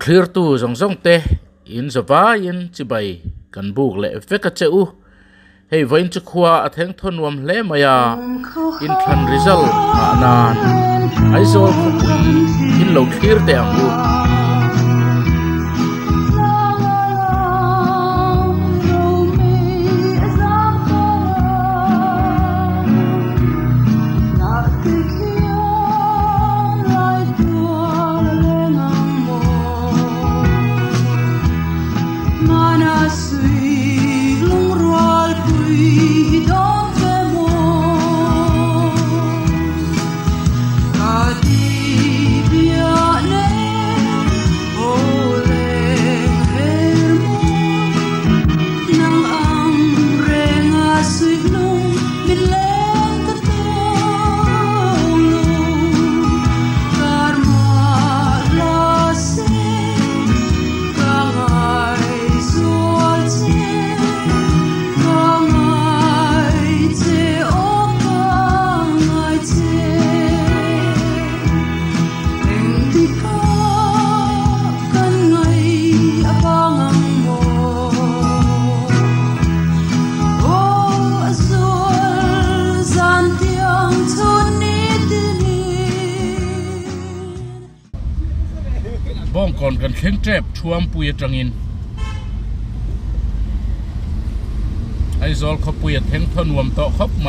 clear tu zong zong te in zova in chibai kan buk le veka cheu hei vain chu khuwa atheng thonwam hle maya in than result nan aizol khopui in lo clear te ang uก่อนกันเข่งเจ็บช่วมปุยจังอินไอซอลเขาปุยเท่งทนวมโตครบไหม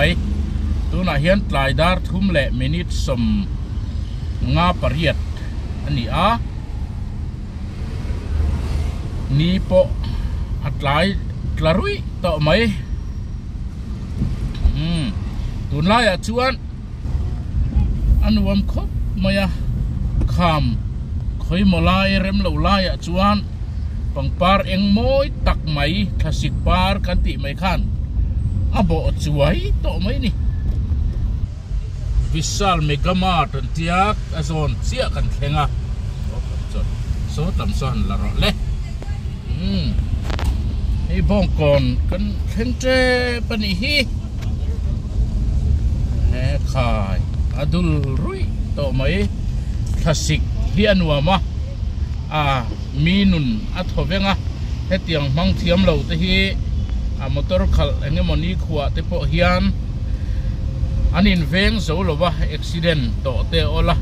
ตัวน่าเฮียนปลายดาร์ทุ่มเละมินิสมงาปริยดอันนี้นี่โปอัดไหลกระรุยโตไหมตัวน่าอยากชวนอันวมครบไหมคำเคยมาไล่เริ่มเหล่าไล่จวนปังปาร์เองมอยตักไหมคลาสสิกปาร์กันติไม่ขันบอกจวยโตไหมนี่วิสัลเมกามาตันเทียกอโซนเสียกันแข่งโซตัมซันละรอเล่ไอ้บ้องก่อนกันแข่งเจปนิฮีแห่ขายอดุลรุยโตไหมคลาสสิกเฮียนว่ามามีนุนอัฐเวงเฮตียงมังเทียมเหล่าตะฮีมอเตอร์ขัลเงี้ยมันนี่ขวดเตปเฮียนอันนี้เวงสูหรือว่าอุบิเหตุโตเตอละ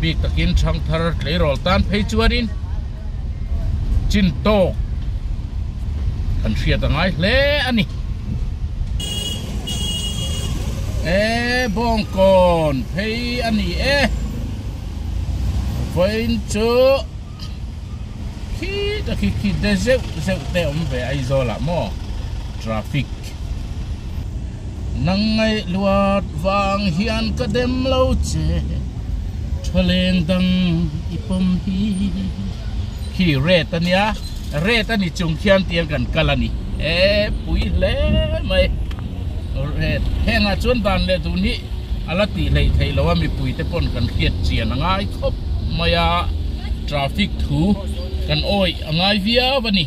บิกตะกินช่างทาร์เลยรอลตันเพจวารินจินโตกันเสียตั้งไงเล่อันนี้บองก่อนเพย์อันนี้เว้นเจอคิดเดเซลเตอมไปไอโซล่ะมั่วทราฟิกนังไงลวดวางเฮียนกระเด็มเล่าเจทะเลดังอีปมฮีขี่เรตันยาเรตันนี่จงเขียนเตียงกันกันละนี่ปุยเล่ไหมเรตแห้งจนตานเลยตัวนี้อลติเลยไทยเราว่ามีปุยแต่ปนกันเขียดเจียนง่ายครบมายาทราฟิกถูกันโอ้ยง่ายเวียวันนี้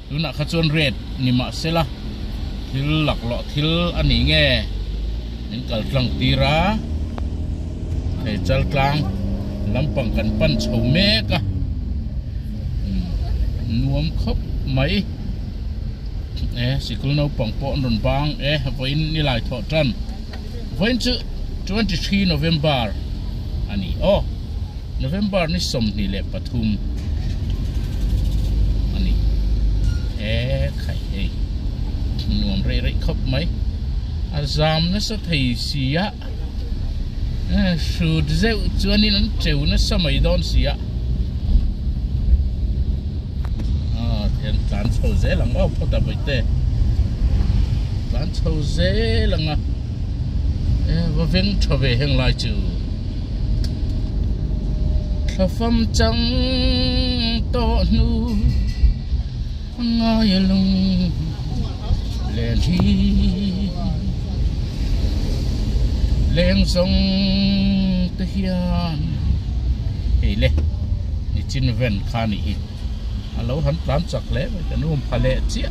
ดูนักขจรเรดนี่มาเสละทิลหลักหล่อทิลอันนี้ไงนี่กัลกลางตีระไอ้จัลกลางลำปังกันปั้นโฉมเมกะนวมครบไหมสิคุณเอาปังปอนรนบางวันนี้หลายทอดจันวันที่23 November อันนี้November นี่สมนี่แหละปทุมอันนี้ไข่นวมเร่ๆครบไหมอาจามนั่นสักทีเสียสุดเจ้าจวนนี้นั้นเจ้านั่นสมัยโดนเสียเทียนร้านเช่าเจ้าหลังว่าพอตัดไปเตะร้านเช่าเจ้าหลังว่าเว้นชาวเวงลายจูข้าฟังจังโตนูง่ายลงเล่นที่เลี้ยงทรงตะเฮียนเฮ้ยเล่นี่จินเวนคานี่อีกเราหันตามจักเล่ไปกันนุ่มพาเลเจีย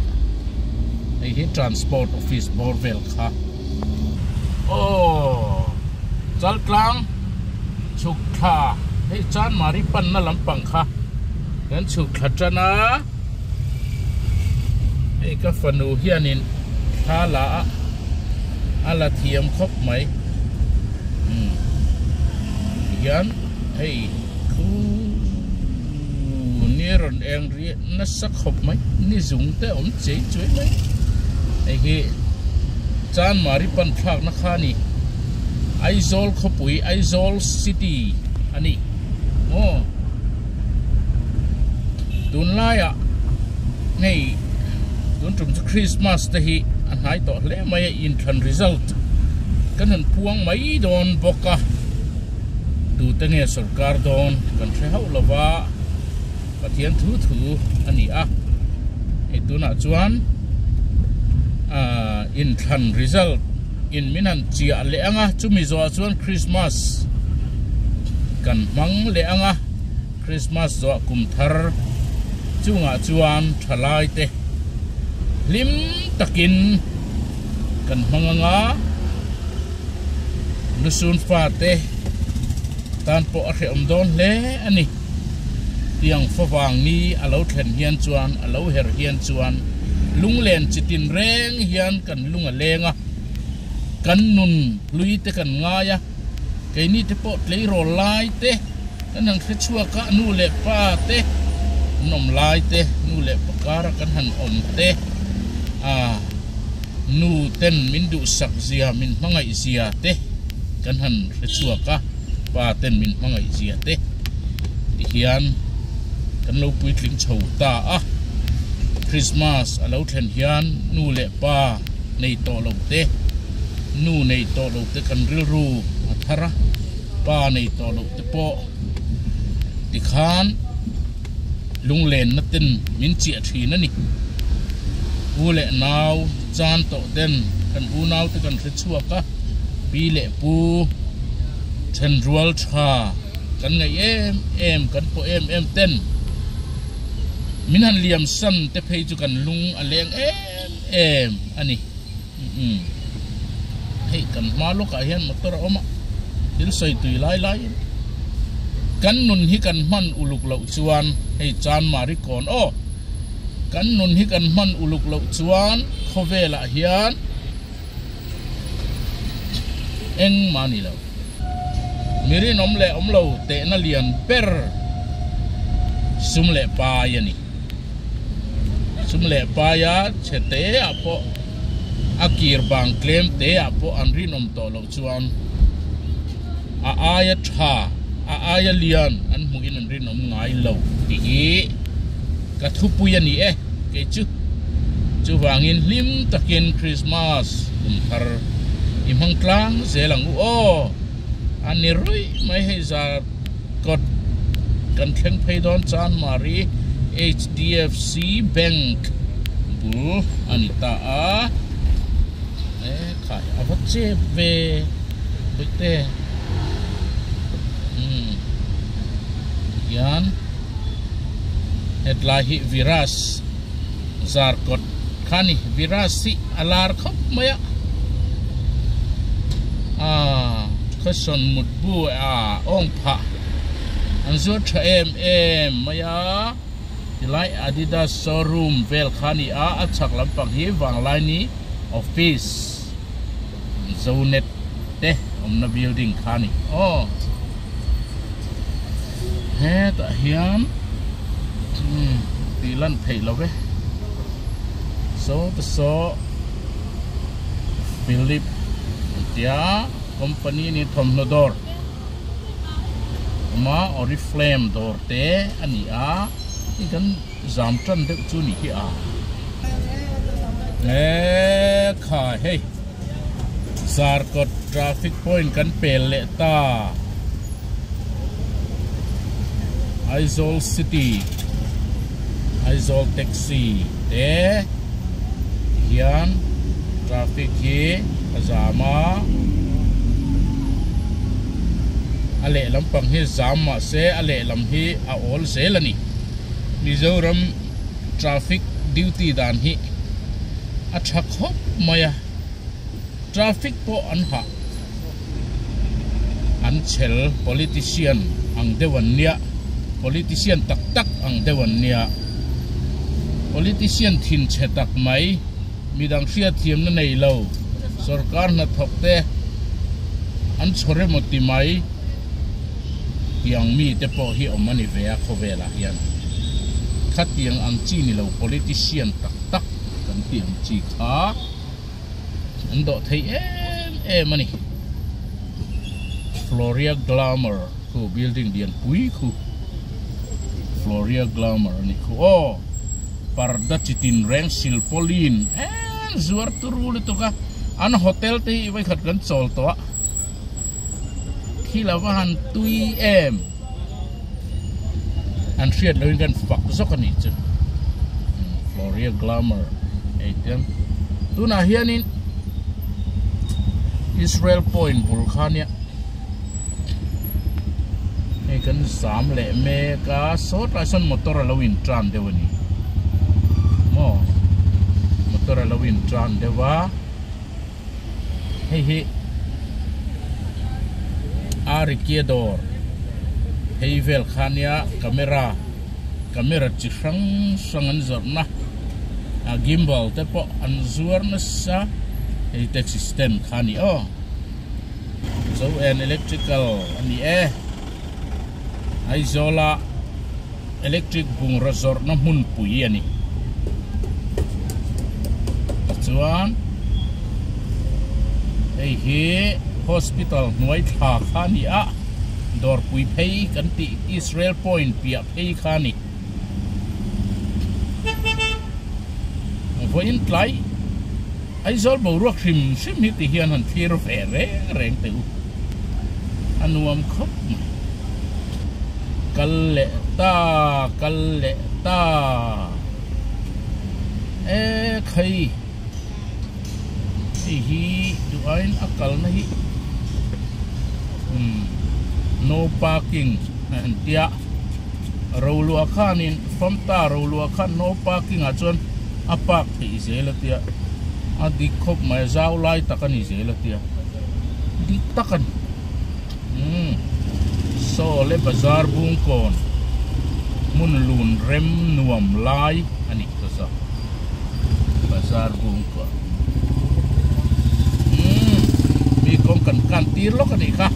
ไอ้ที่ transport office บอร์เวลค่ะโอ้จัลกลางชุกท่าให้จานมาริปันนั่นลำปังค่ะ กันสุขขัดนะไอ้ก็ฟันูเฮียนินท่าละอะไรเทียมครบไหมยันไอ้คูนี่รอนเองเรียนนักสักครบไหมนี่จุงแต่อมเจ๋ยช่วยไหมไอ้เฮจานมาริปันพลากนักขานี่ไอโซลขบุยไอโซลซิตี้อันนี้โอ้ตุนไล่อะนี่ตุนจุ่มคริสต์มาสแต่ฮีอันหายต่อเล่ไม่อินทันรีซัลต์กันหันพวงไม่โดนบอกกะดูตั้งเงี้ยสุรการโดนกันเช้าละว่าปะเทียนถูอันนี้อ่ะไอตัวน่ะจวนอินทันรีซัลต์อินมินันเจียเลี้ยงอ่ะจุ่มมิจฉวนคริสต์มาสกันมังเลี้ยงอ่ะคริสต์มาสตัวกุมทาร์จุงอ่ะจวนทลายเตลิมตะกินกันมังงะนุสุนฟาเตตานปอเรอมดอนเล่อันนี้เตียงฟ้าวางนี้อาเลาเทนเฮียนจวนอาเลาเฮรเฮียนจวนลุงเลนจิตินเร่งเฮียนกันลุงเลงอ่ะกันนุนลุยเตกันง่ายะไก่นี่เตปอดเลยโรลายเตกันนังคิดชัวกะนูเล่ป้าเตนมลายเตนูเล่ปากการกันหันอมเตนูเต้นมินดูสักเสียมินมังไอเสียเตกันหันคิดชัวกะป้าเต้นมินมังไอเสียเตเฮียนกันเราปุยถึงโชว์ตาคริสต์มาสเราเทนเฮียนนูเล่ป้าในโตเราเตนูในโตเราเตกันริรูทาระป้าในโตเราเตโปติขานลุงเลนนัดเต้นมินเจียทีนั่นนี่อูเล่นาวจานโตเต้นกันอูนาวเตกันคิดชัวกะปีเล่ปูเทนรัวลชากันไงเอ็มกันโปเอ็มเต้นมินันเลียมซันเตเพย์จุกันลุงอเลงเอ็มอันนี้ให้กันมาลูกอาเฮียนมาตัวเรามาดิลใส่ตุยไล่กันนุนให้กันมันอุลุกเหล่าจวนให้จานมาริกอนกันนุนให้กันมันอุลุกเหล่าจวนเขาเวลาเฮียนเอ็งมานี่แล้วมีรินอมเล่อมเราเตะนัเลียนเปรซุมเล่ปายานี่ซุมเล่ปายาเชเตะพออากีร์บางเคลมเตะพออันรินอมโตเราจวนอายะชาอายะเลียนอันมุกินันรินอมง่ายเราดีกระทุปุยนี่เกจูวางินลิมตะกินคริสต์มาสกุมทาร์อิมังกลางเซลังอันนี้รุ่ยไม่ให้จะกดกันแข่งเพย์ดอนจานมารี HDFC Bank บุอันนี้ตาขายอาวัตเจเวบุตเตยันเฮดลาฮิวิรัสซาร์กดขานี่วิรัสสิอาลาร์ขับมายข้าสนมุดบัวองผาอันสุดเอ็มมายาที่ไลอาดิดาสโชว์รูมเวลขานี่อัดชักลำปักฮีวางไลนี้ออฟฟิศโซเน็ตเต้นาบิลดิ้งขานี่เฮ้แต่เฮียนตีลันเพลแล้วเว้โซฟิลิปเดียคอมพานีนี่ทำนดอร์มาออริเฟลมดอร์เตอันนี้นี่กันจามจันเด็กจูนี่ค่ะเฮ้ยสารกดทราฟิกพอยต์กันเปลเลตาไอโซลซิตี้ไอโซลแท็กซี่เฮียนทราฟิกฮีจามาอเล่ลำปังฮีจามาเซอเล่ลำฮีอาโอลเซลนี่มิโซรัมทราฟิกดิวตี้ดานฮีอัชขบมายาทราฟิกโปอันหะอันเชล politician อังเดวันเนีย politician tak tak ang dewan nia politician thin che tak mai midang ria thiam na nei lo sarkar na thokte an chore moti mai tiang mi te po hi omani vea khovela hian khatiang ang chi ni lo politician tak tak kan tiang chi kha ando thei mani Floria Glamour khu building dian pui khu Floria Glamour ni khu parda chitin reng silpolin zuar turul itu ka an hotel te ibai khat kan chol to khilawan tui an riat lo kan fak zokani chu Floria Glamour eitem tuna hianin Israel Point Volcania kan sam le me ka so ta son motor lawin tran dewani mo motor lawin tran dewa hei arikiador heivel khania kamera chi sang zorna a gimbal te po an zuar na sa ei tech system khani so an electrical ani Aizola electric bung razor na mun pui ani chuan hi hospital noi tha khani dor pui phei kan ti Israel Point pia phei khani voin tlai Aizol bo ruak sim hi ti hian han thir fe reng te anuam khop kalle ta khai hi duain akal na hi no parking antia rowlua khanin famta rowlua khan no parking a chon apak thi zelatia adi khop mai zau lai takani zelatia di takan so le bazar bungkon mun lun rem nuam lai ani to sa bazar bungkon mi kong kan tir lo kan ikha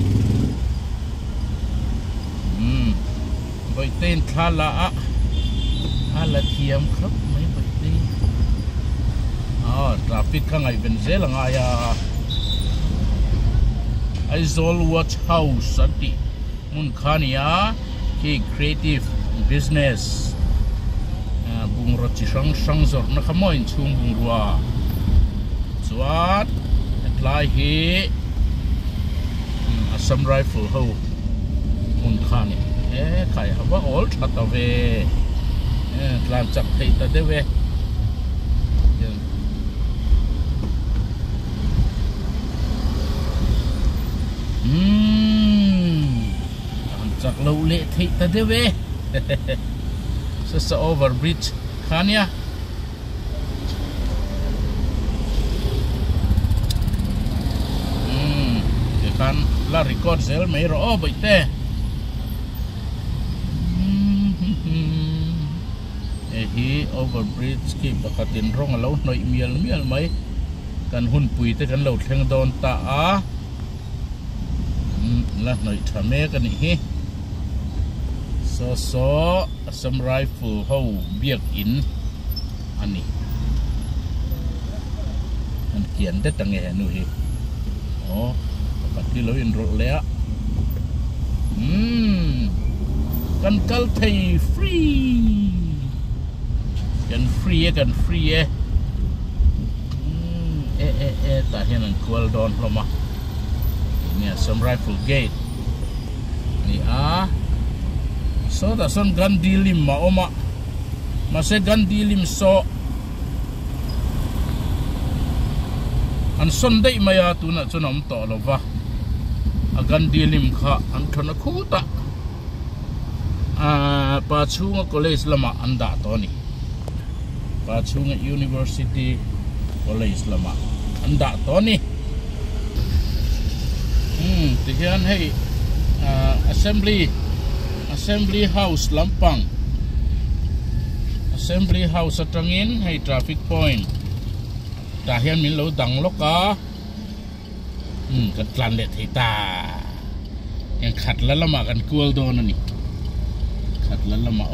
boi ten thala ala thiam khap mai boi te traffic ka ngai benzel nga ya Aizol Watch House ati mun khania ki creative business bung ro chi sang zor na khamoin chung bung ruwa chuat atlai hi Assam Rifle ho mun khani khai haba all thata ve tlan chak thei ta de ve chak lo le thei ta de ve sa overbridge khania ke kan la record zel mai ro bai te hi overbridge ki bakatin rong lo noi mial mai kan hun pui te kan lo thleng don ta la noi thame kan hi so Assam Rifle ho biak in ani an kian de tange nu hi pakati lo in ro le kan kal thei free kan free ta hian an kwal don hloma ni Assam Rifle gate ni so da son gan dilim ma oma mase gan dilim so an son dei maya tuna chunom to lova a gan dilim kha an thona khuta pa chunga college lama anda to ni pa chunga university college lama anda to ni ti hian hei assembly Assembly House Lampang Assembly House atangin hay traffic point dahil min lo dang loka kan tlan le thei ta yang khat la lama kan kual do na ni khat la lama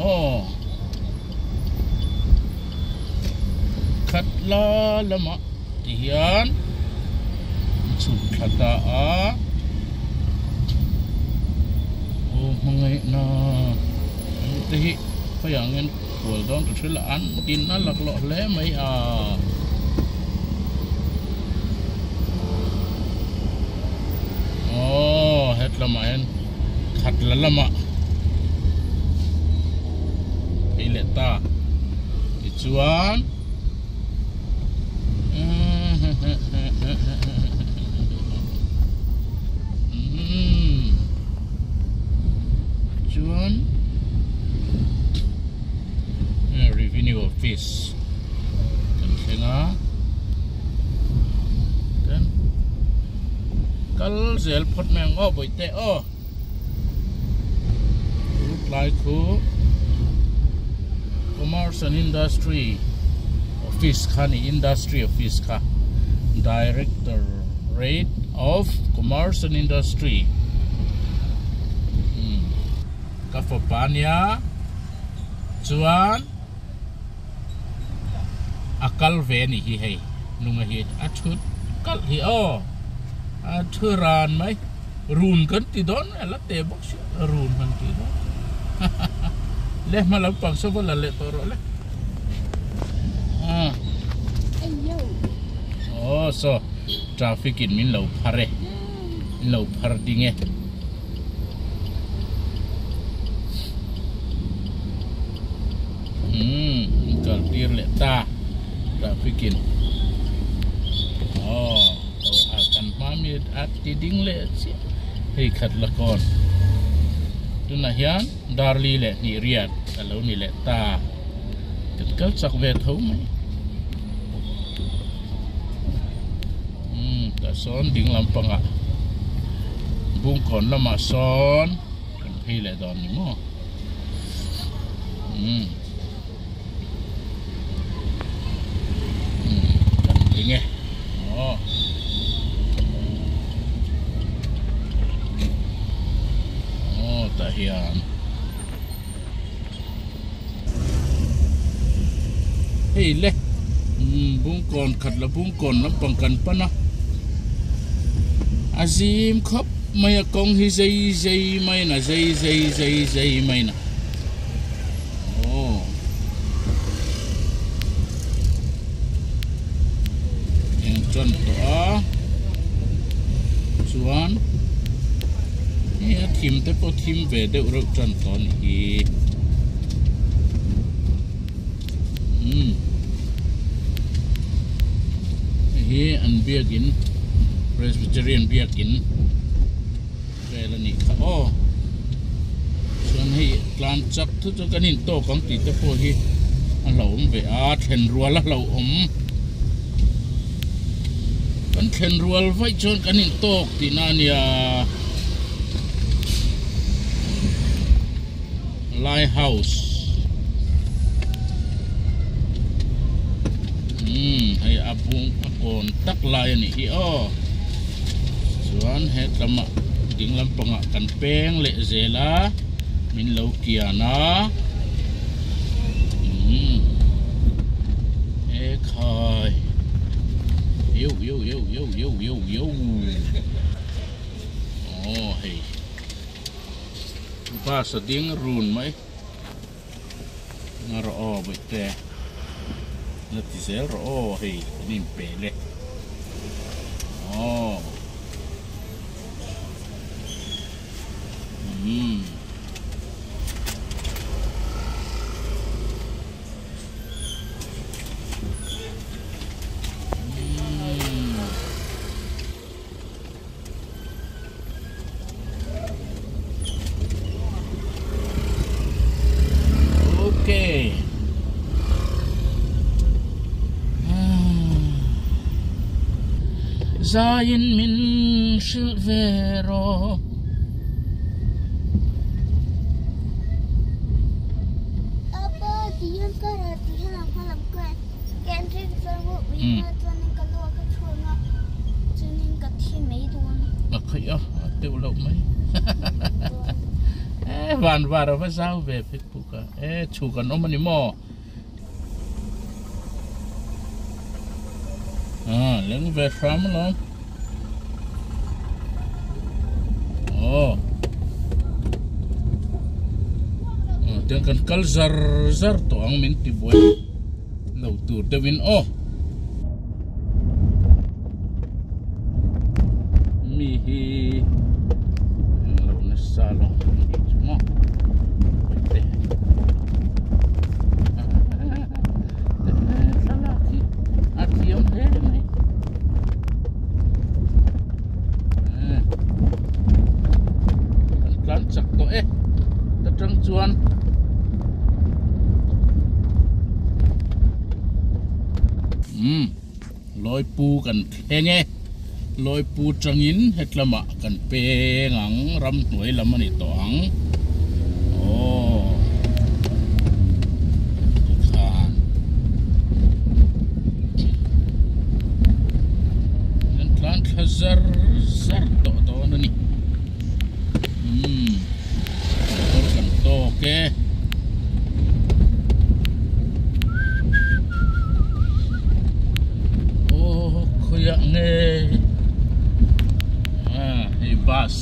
khat la lama tihian chut khata mangai na tehi phayangen kual don tu thila an tin na lak lo le mai het lama hen khat la lama ile ta chuan chuan revenue office kan thenga kan kal zel phot meng boite like khu Commerce and Industry Office khani Industry Office kha Directorate of Commerce and Industry Kafapania chuan akal ve ni hi hei nunga hi achut kal hi thuran mai run kan ti don ala te box run kan ti don le malam pang so bola le toro le so traffic in min lo phare lo phar dinge kal tir le ta traffic in akan pamit at tiding le si hei khat la kon tuna hian darli le ni riat alo ni le ta kal chak ve tho mai ta son ding lampanga bung kon lama son kan phei le don ni mo kan dinge tahian hei le bung kon khat la bung kon lampang kan pana azim khop maya kong hi zai mai na zai mai na yang chon to chuan ya thim te po thim ve de ro chon to ni hi an biagin Presbyterian biakin vela ni kha chuan hi tlan chak thu chu kanin to kang ti te po hi an lo ve thlen rual a lo kan thlen rual vai chon kanin tok ti na nia Lighthouse hay abung akon tak lai ni hi chuan he tama ding lampanga kan peng le zela min lo kiana e khai yo hey ba sa ding run mai ngaro boite na tizel hey nin pele okay zain min silvero khơi ó tiêu lậu mấy vàn vào rồi phải sao về Facebook à chủ cần ông mình mò lên về farm nó tiếng cần cල් zar zar to ang min ti boy lâu tur de win mi hi lâu na salon mo te salaki atiom he mai kan chak to ta trăng chuan loi pu kan thenge loi pu trangin hetlama kan pe ngang ram hnuai lam ani to ang khan nan tlan khazar zar to nani kan to ke ya nge hey bus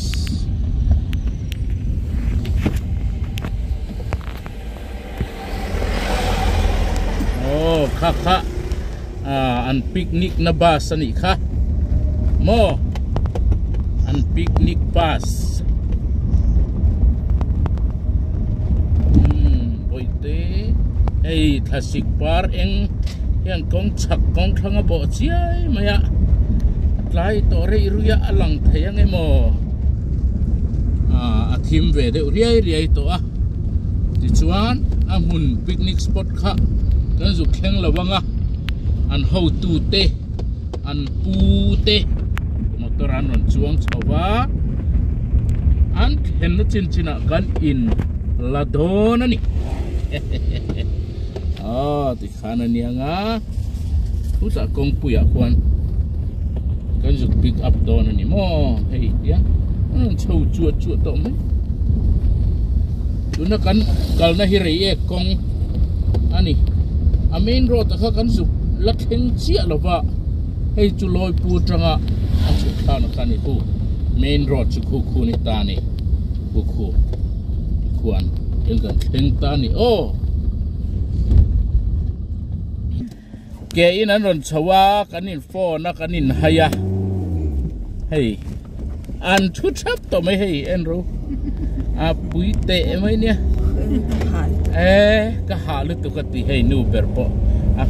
kha an picnic na bus ani kha mo an picnic bus boite hey thasik par eng yang kong chak kong thanga bo chiai maya lai to re ruya alang thayang emo athim ve de riai to ti chuan amun picnic spot kha kan zu khleng lawanga an ho tu te an pu te motor an ron chuang chawa an hen no chin kan in la don ani thì khá là nhiều ngã phút sa công puya quan cái dục pick up đó này mò hay tiếng châu chuột tôm ấy chúng nó cắn cal na hirai công ani main road ta kan dục lắc hình chia là vợ hay chú lôi pu trăng à chú thao nó kan itu main road chú khu này ta này khu quan yang kan hình ta này ke in an ron chawa kanin phone na kanin haya hey an thu thap to mai hey enro pui te mai nia ka ha lu tu ka ti hey nu berpo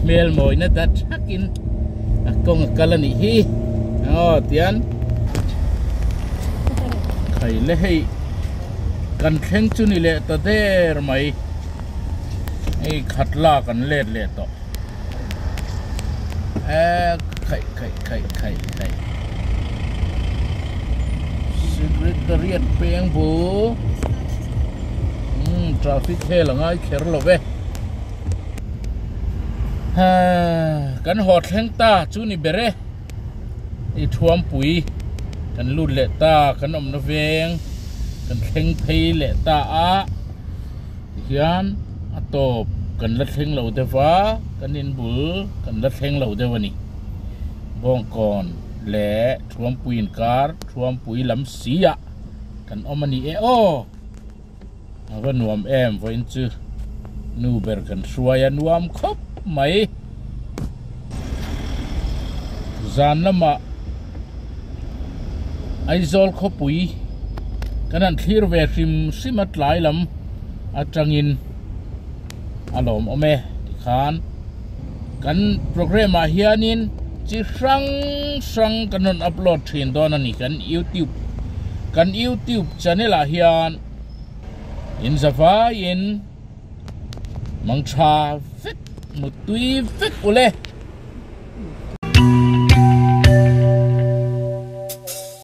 mel moi na ta thakin kong kalani hi tian khai le hey kan thleng chu ni le ta der mai ei khatla kan let le to khai Secretariat Peng Bu traffic he là ngay kher lo ve kan hot heng ta chu ni bere I thuam pui kan lut le ta kan om na veng kan kheng phei le ta hian atop kan la theng lo de wa kan in bul kan la theng lo de wani bong kon le thuam puin kar thuam pui lam sia kan omani awan nuam em voin chu nu ber kan suaya nuam khop mai zan lama aizol khopui kanan thlir ve sim simat lai lam atangin alom ome khan kan program a hianin chi sang kanon upload thin don ani kan YouTube channel a hian in zafa in mangcha vek mutui vek ule